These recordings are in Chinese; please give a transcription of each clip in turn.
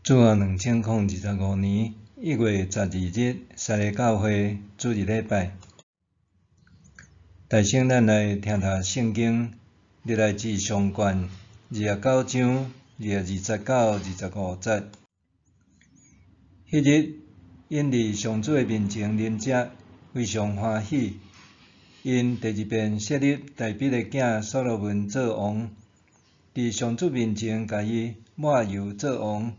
主后2025年1月12日，西利教会主日礼拜。大圣，咱来听读圣经，历代志上卷29章29、25节。迄日，因伫上主的面前啉食，非常欢喜。因第二遍设立大比的囝所罗门做王，伫上主面前甲伊抹油做王，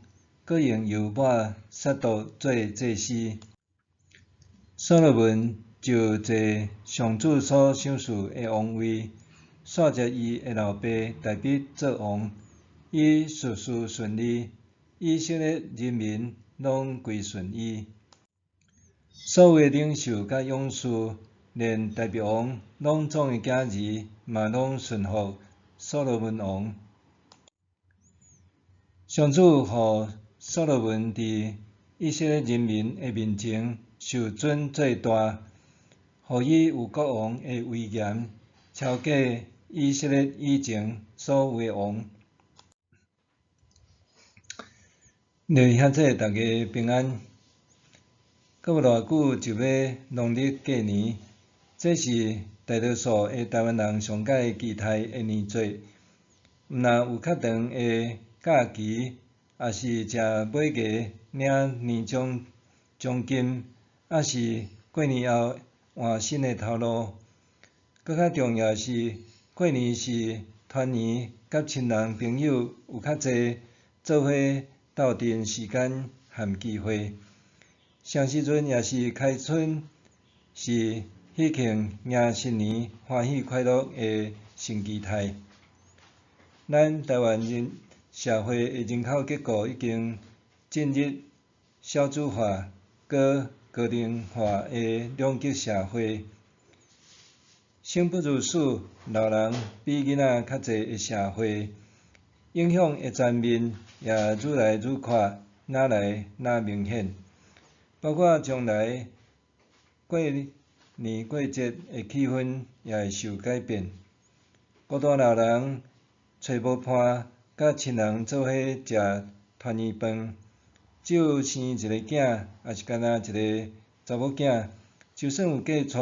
搁用油抹撒督做祭司。所罗门就坐上主所赏赐的王位，续接伊的老爸大比做王。伊事事顺利，以色列人民拢归顺伊。所有的领袖甲勇士，连大鼻王拢总的囝儿嘛拢顺服所罗门王。上主予所罗门伫以色列人民的面前受尊做大，予伊有国王的威严，超过以色列以前所有的王。了遐这大家平安。阁无偌久就要农历过年，这是大多数的台湾人上界期待的年节。毋若有较长的假期，也是食尾牙、领年终奖金，也是过年后换新的头路。搁较重要是，过年是团圆，甲亲人朋友有较济做伙斗阵时间和机会。上时阵也是开春，是喜庆迎新年、欢喜快乐的新期待。咱台湾社会的人口结构已经进入少子化、搁高龄化的两极社会，生不如死，老人比囡仔较济的社会，影响的层面也愈来愈快，哪来哪明显。包括将来过年过节的气氛也会受改变。孤单老人找无伴，甲亲人做伙食团圆饭，只有生一个囝，也是干那一个查某囝，就算有嫁娶，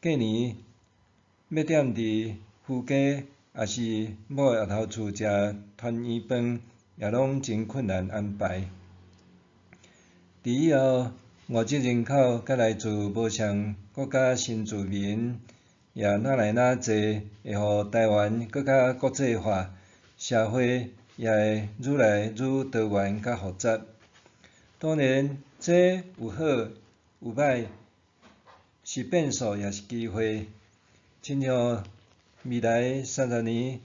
过年要踮伫夫家，也是某的后头厝食团圆饭，也拢真困难安排。伫以后，外籍人口甲来自无相国家新住民也哪来哪济，会互台湾搁较国际化，社会也会愈来愈多元甲复杂。当然，这有好有歹，是变数也是机会。亲像未来30年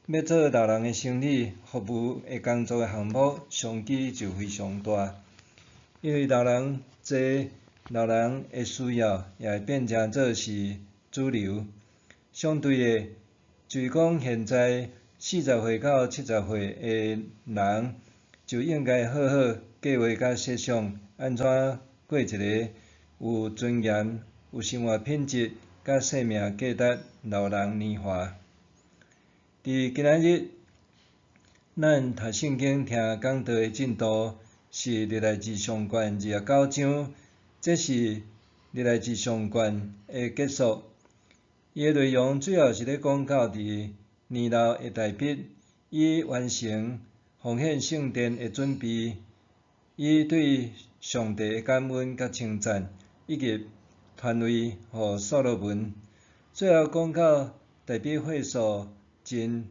要做老人的生理服务的工作的项目，商机就非常大。因为老人多，老人的需要也会变成做是主流。相对的，就是讲现在40岁到70岁的人，就应该好好计划甲设想，安怎过一个有尊严、有生活品质甲生命价值老人年华。伫今仔日，咱读圣经听讲道的进度是历代志上卷29章，这是历代志上卷的结束。伊的内容主要是咧讲到伫年老的大笔，伊完成奉献圣殿的准备，伊对上帝的感恩甲称赞，以及传位予所罗门。最后讲到大笔会所真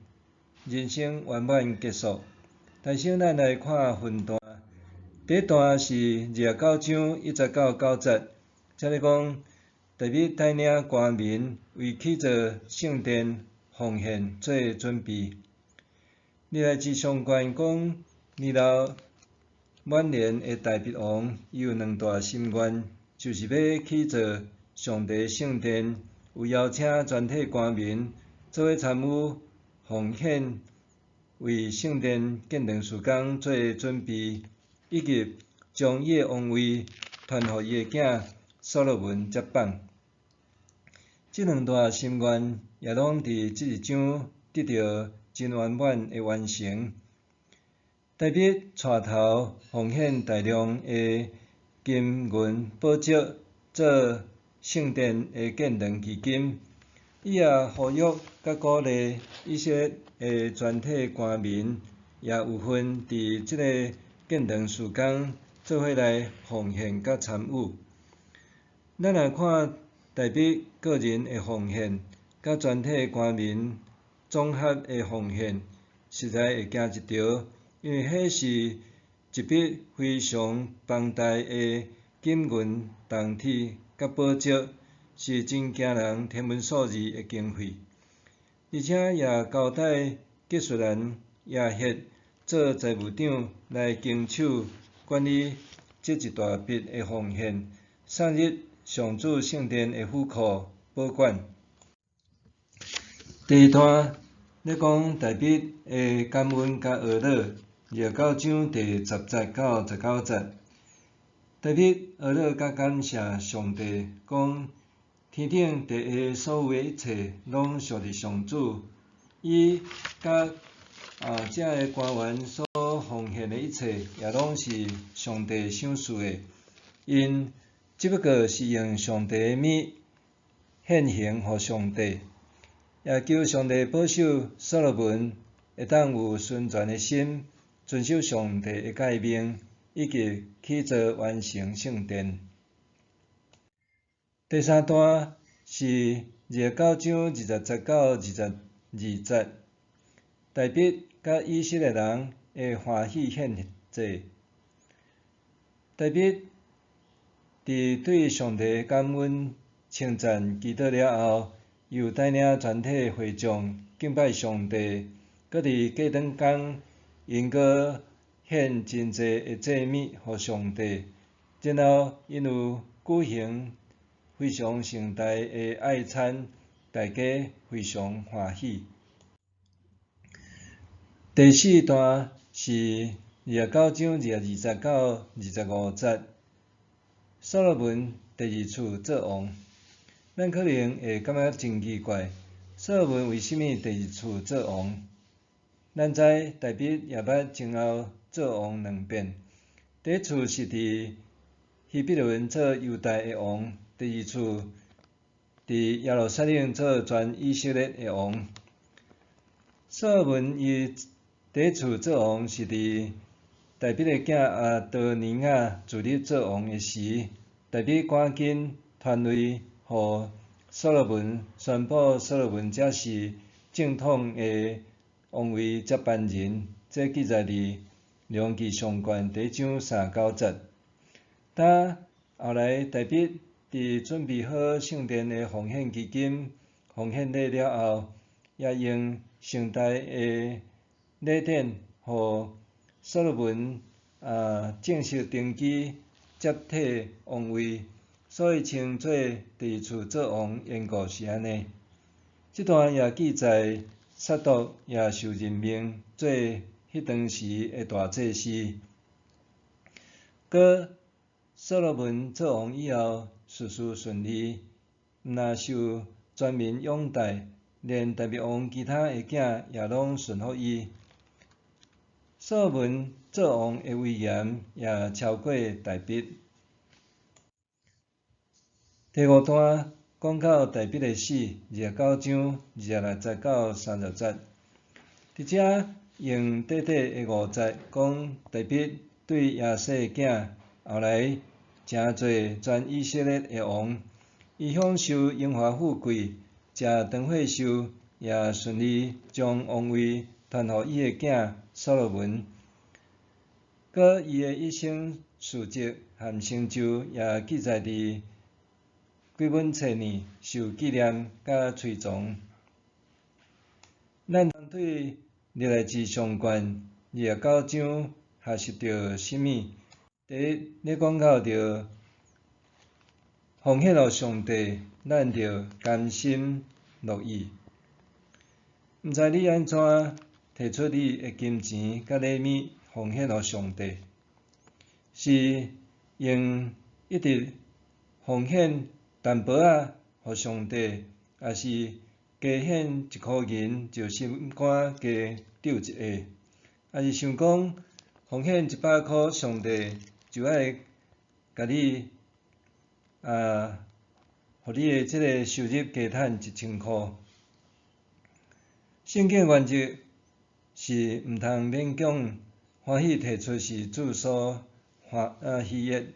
人生圆满结束。大圣，咱来看分段。第一段是29章1节到9节，这咧讲大笔带领官民为起造圣殿奉献做准备。历代志上卷讲，年老晚年的大笔王，伊有两大心愿，就是要起造上帝圣殿，有邀请全体官民做伙参与奉献，为圣殿建成事工做准备，以及将伊的王位传予伊的囝所罗门接棒。这两大心愿也拢伫这一章得到真圆满的完成。大笔带头奉献大量的金银宝石做圣殿的建堂基金，伊也呼吁甲鼓励以色列的全体官民也有份伫即个建堂事工做伙来奉献甲参与。咱来看大笔个人的奉献，甲全体官民综合的奉献，实在会行一条，因为迄是一笔非常庞大的金银铜铁甲宝石，是真惊人天文数字的经费，而且也交代技术人亚协做财务长来经手管理这一大笔的奉献，送入上主圣殿的府库保管。第二段咧讲大笔的感恩甲学乐，29章第10节到19节。大笔学乐甲感谢上帝，讲天顶地下所有的一切，拢属于上主。伊甲遮个官员所奉献的一切，也拢是上帝赏赐的。因只不过是用上帝的名献行予上帝，也求上帝保守所罗门会当有顺全的心，遵守上帝的诫命，以及去做完成圣殿。第三段是29章20节到22节，大笔甲以色列人的欢喜献祭。大笔伫对上帝感恩、称赞、祈祷了后，又带领全体会众敬拜上帝，搁伫过堂间，因搁献真济的祭物予上帝，然后因有举行非常盛大的爱餐，大家非常欢喜。第四段是29章22节到25节。所罗门第二次做王，咱可能会感觉真奇怪，所罗门为虾米第二次做王？咱知大笔也捌前后做王2遍，第一次是伫希伯伦做犹大的王，第二次伫耶路撒冷做全以色列的王。所罗门伊第一次做王是伫大笔的囝亚多尼亚自立做王的时，大笔赶紧传位予所罗门，宣布所罗门才是正统的王位接班人。这记载伫列王纪上卷第1章39节。当后来大笔伫准备好圣殿的奉献基金、奉献礼了后，也用盛大的礼典，予所罗门正式登基接替王位，所以称作第二次做王缘故是安尼。这段也记载撒督也受任命做迄当时的大祭司。搁所罗门做王以后，事事顺利，毋但受全民拥戴，连大卫王其他的囝也拢顺服伊。所罗门做王的威严也超过大笔。第五段讲到大笔的死，29章26节到30节。伫遮用短短的5节讲大笔对亚细囝后来诚侪全以色列的王，伊享受荣华富贵，食长岁寿，也顺利将王位传予伊的囝所罗门。搁伊的一生事迹和成就也记载伫几本册呢，受纪念甲推崇。咱通对历代志上卷29章学习到甚物？第一，咧讲到着奉献予上帝，咱着甘心乐意。毋知你安怎摕出你的金钱甲礼物奉献予上帝？是用一直奉献淡薄仔予上帝，还是加献1箍银就心肝加丢一下？还是想讲奉献100箍，上帝就爱甲你互你的即个收入加趁1000箍。圣经原则是毋通勉强欢喜提出是主所喜悦。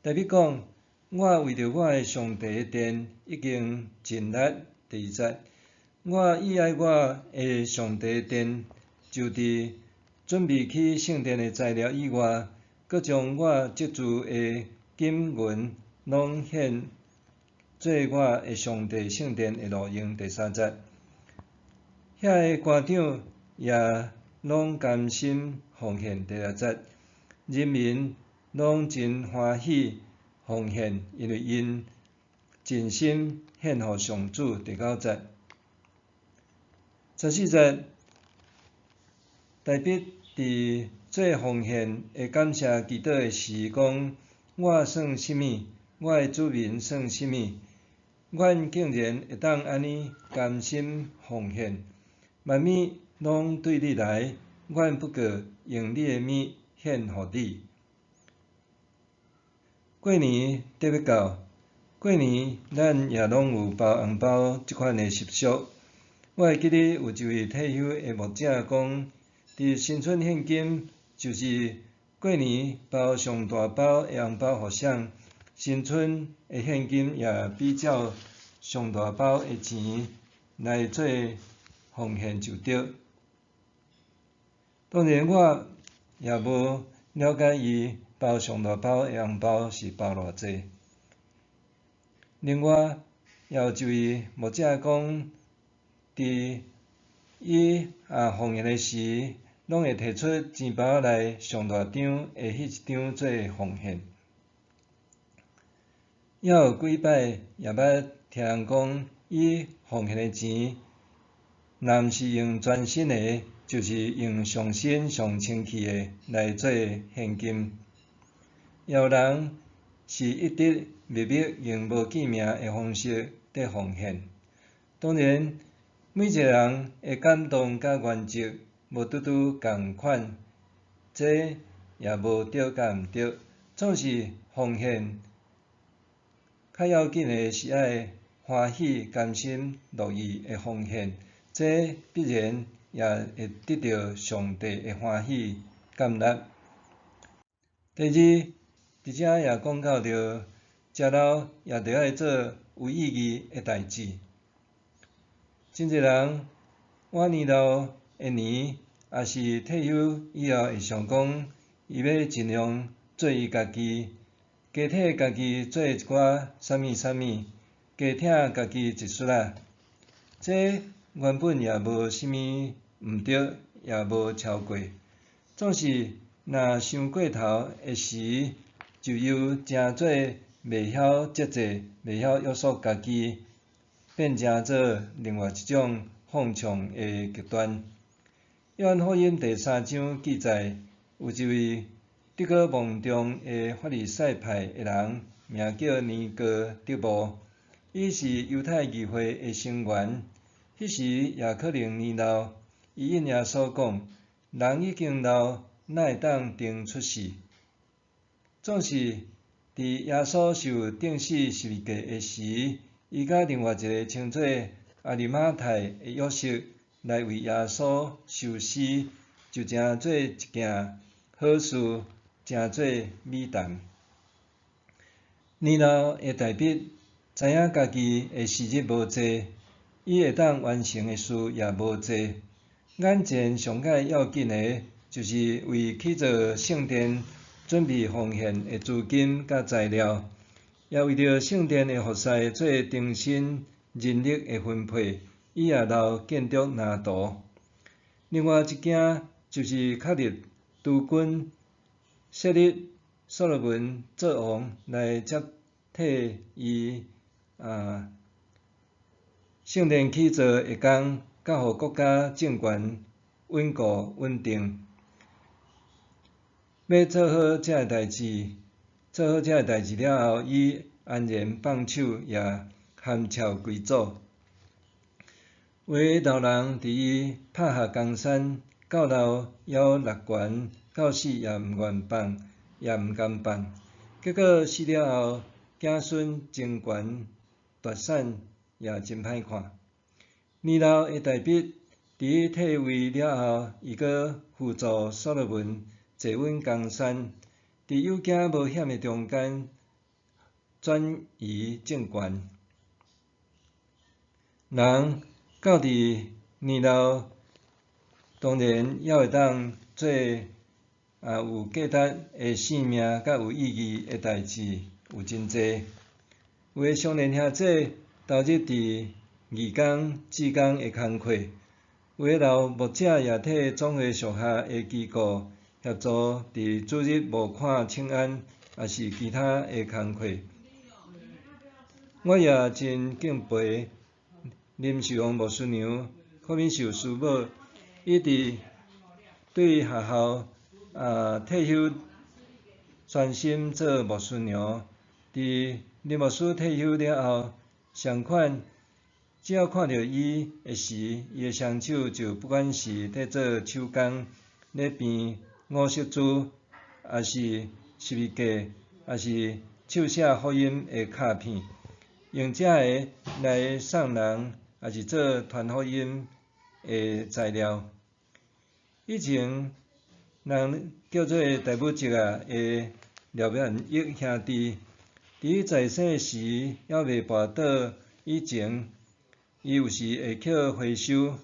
代表讲，我为着我的上帝的殿已经尽力。第2节，我喜爱我的上帝的殿，就伫准备去圣殿的材料以外，搁将我积聚的金银拢献做我的上帝圣殿的路用。第3节，遐个官长也拢甘心奉献。第6节，人民拢真欢喜奉献，因为因尽心献互上主。第9节，14节，大笔伫做奉献的感谢祈祷的时讲，我算甚物？我的子民算甚物？阮竟然会当安尼甘心奉献，万物拢对你来，阮不过用你的物献互你。过年得要到，过年咱也拢有包红包即款的习俗。我会记得有一位退休的牧者讲，伫新春献金就是过年包上大包的红包互谁，新春的现金也比照上大包的钱来做奉献就对。当然，我也无了解伊包上大包的红包是包偌济。另外，也有一位牧者讲，伫伊奉献的时，拢会摕出钱包来上大张的迄一张做奉献。也有几摆也捌听人讲，伊奉献的钱，若毋是用全新的，就是用上新上清气的来做现金。也有人是一直秘密用无记名的方式伫奉献。当然，每一个人的感动甲原则无拄拄共款，这也无对甲毋对，总是奉献。较要紧的是爱欢喜、甘心、乐意的奉献，这必然也会得到上帝的欢喜甘纳。第2，伫遮也讲到着，食老也着爱做有意义的代志。真侪人晚年老的年，也是退休以后会想讲，伊要尽量做伊家己，加替家己做一寡啥物啥物，加疼家己一撮仔。这原本也无啥物毋对，也无超过，总是若想过头的时，就由诚做袂晓节制、袂晓约束家己，变成做另外一种放纵的极端。约翰福音第3章记载，有一位得过望重的法利赛派的人，名叫尼哥底母，伊是犹太议会的成员。迄时也可能年老，伊应耶稣讲：人已经老，哪会当定出世？总是伫耶稣受钉死十字架的时，伊甲另外一个称作阿里马太的约瑟来为耶稣受死，就诚做一件好事，诚做美谈。年老的大笔知影家己的时日无济，伊会当完成的事也无济。眼前上界要紧的，就是为去做圣殿准备奉献的资金甲材料，也为着圣殿的服侍做重新人力的分配，伊也留建筑蓝图。另外一件就是确立诸君设立所罗门做王来接替伊圣殿起造的工，甲互国家政权稳固稳定。要做好这个代志，了后，伊安然放手，也含笑归祖。有的老人伫伊拍下江山，到老枵6悬，到死也毋愿放，也毋甘放。结果死了后，子孙争权夺产，也真歹看。年老的大毕伫退位了后，伊阁辅助所罗门坐稳江山，伫有惊无险的中间转移政权。人到伫年老，当然还会当做有价值的性命，甲有意义的代志有真济。有的少年兄弟投入伫义工、志工的工课，有的老牧者也替总会属下的机构协助伫主日募款请安，也是其他的工课。我也真敬佩林秀荣牧师娘、柯敏秀师母，伊伫对学校退休专心做牧师娘。伫林牧师退休了后，上款只要看到伊的时，伊的双手就不管是咧做手工、咧编五色珠，也是十字架，也是手写福音的卡片，用这个来送人，也是做传福音的材料。以前人叫做台母籍的廖万益兄弟，伫在世时还未跋倒以前，伊有时会捡回收，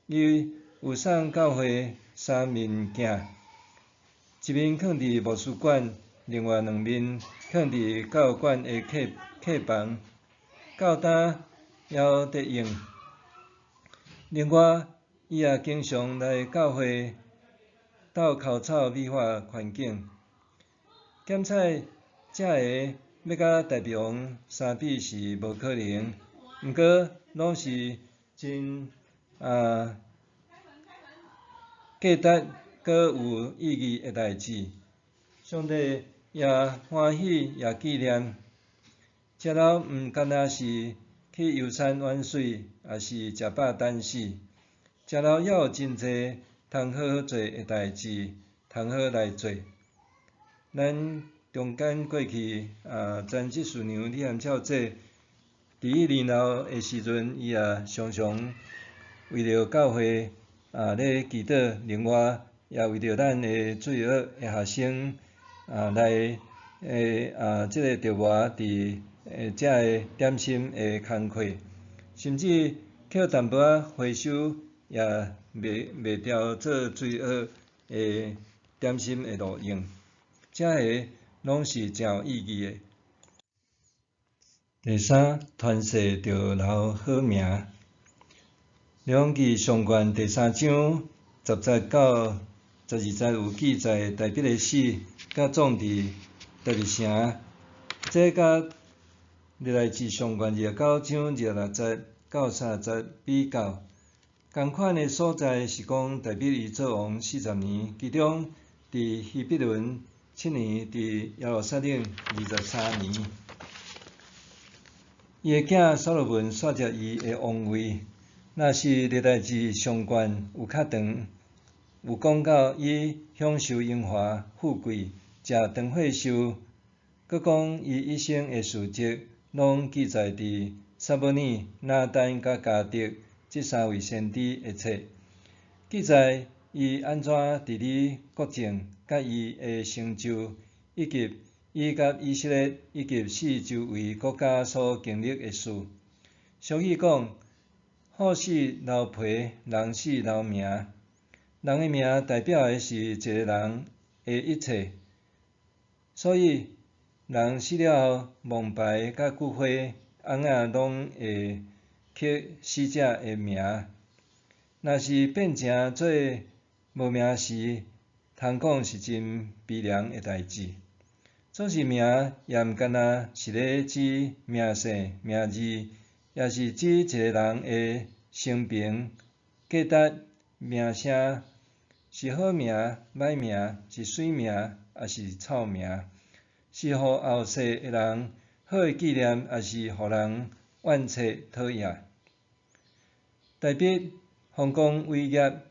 伊有送教会3面镜，一面放伫牧师馆，另外2面放伫教馆的客房，到今还得用。另外，伊也经常来教会斗口草美化环境。检测这个要甲大鼻王相比是无可能，毋过拢是真价值阁有意义的代志。上帝也欢喜也纪念。食老毋干那是去游山玩水，也是食饱等死。食老还有真济通好好做的代志，通好来做。咱中间过去詹执事娘李涵少姐，伫伊年老的时阵，伊也常常为着教会咧祈祷，另外也为着咱的罪恶的学生来即个着活伫这个点心的工课，甚至捡淡薄仔回收，也袂调做罪恶的点心的路用，这个拢是真有意义的。第三，传世着留好名。列王记上卷第3章10节到12节有记载大毕的死，甲壮伫达味城。这甲历代志上卷29章26节到30节比较，同款的所在是讲大毕伊做王40年，其中伫希伯伦7年，伫耶路撒冷23年。伊的囝所罗门续接伊的王位。若是历代志上卷有较长，有讲到伊享受荣华富贵，食长岁寿，佮讲伊一生的事迹，拢记载伫撒母耳、拿单甲迦得这3位先知的册，记载伊安怎治理国政，甲伊的成就，以及伊甲以色列以及四周围国家所经历的事。俗语讲，好死留皮，人死留名。人的名代表的是一个人的一切，所以人死了后，墓牌甲骨灰、翁仔拢会刻死者的名。若是变成做无名时，通讲是真悲凉的代志。做是名，也毋干那是咧指名姓、名字，也是指一个人的生平、价值、名声，是好名、歹名，是水名，也是臭名，是互后世的人好的纪念，也是互人怨切讨厌。大毕丰功伟业，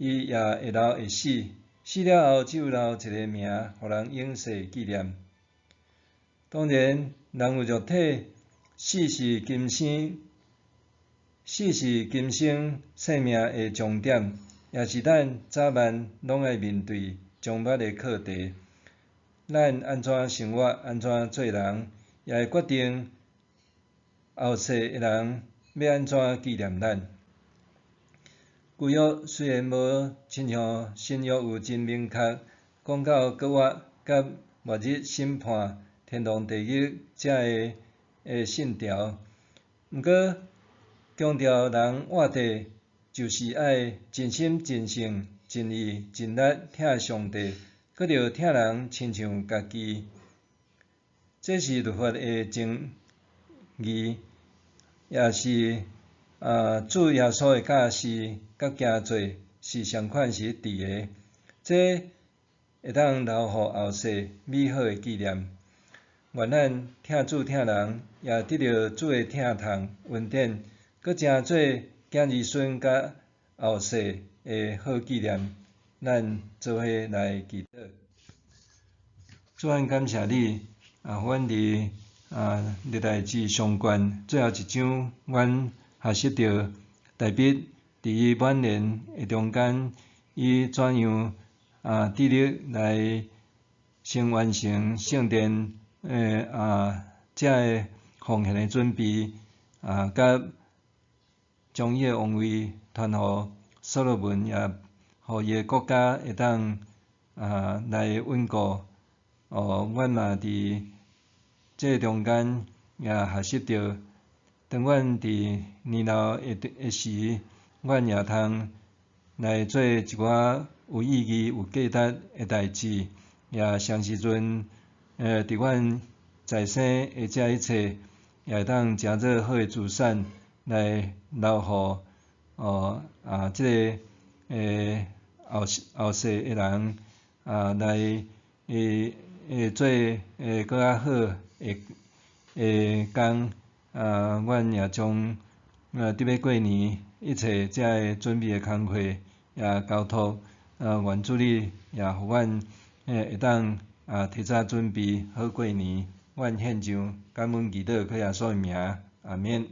伊也会老会死，死了后只有留一个名，互人永世纪念。当然，人有肉体，死是今生生命的终点，也是咱早晚拢爱面对将捌的课题。咱安怎生活，安怎做人，也会决定后世的人要安怎纪念咱。旧约虽然无亲像新约有真明确讲到国活甲末日审判、天堂地狱这个信条，毋过强调人活着就是爱真心、真性、真意、真力疼上帝，搁着疼人亲像家己。这是律法的正义，也是主耶稣的教示甲行做是相款是一致的。这会当留互后世美好的纪念。愿咱疼主疼人，也得到主的疼痛恩典，搁成做囝儿孙甲后世的好纪念。咱做伙来祈祷。主啊，感谢你，阮伫历代志上卷最后一章，阮学习到大卫伫伊晚年的中间，伊怎样致力来先完成圣殿这个奉献的准备，甲将伊的王位传互所罗门，也互伊的国家会当来稳固。阮嘛伫这中间也学习到，当阮伫年老的时，阮也通来做一寡有意义、有价值的代志，也常时阵伫阮在生的这一切，也会当诚做好的资产来留互这个后世的人来做搁较好的工。阮也将伫要过年一切这个准备的工课也交托愿主你也互阮会当提早准备好过年。阮献上感恩祈祷，靠耶稣的名，阿免。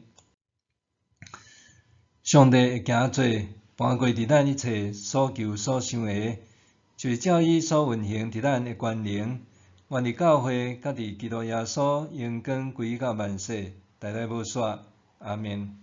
上帝会行做，搬过伫咱一切所求所想的，就是照伊所运行伫咱的权能。愿伫教会，甲伫基督耶稣荣光归到万世，代代无煞。阿免。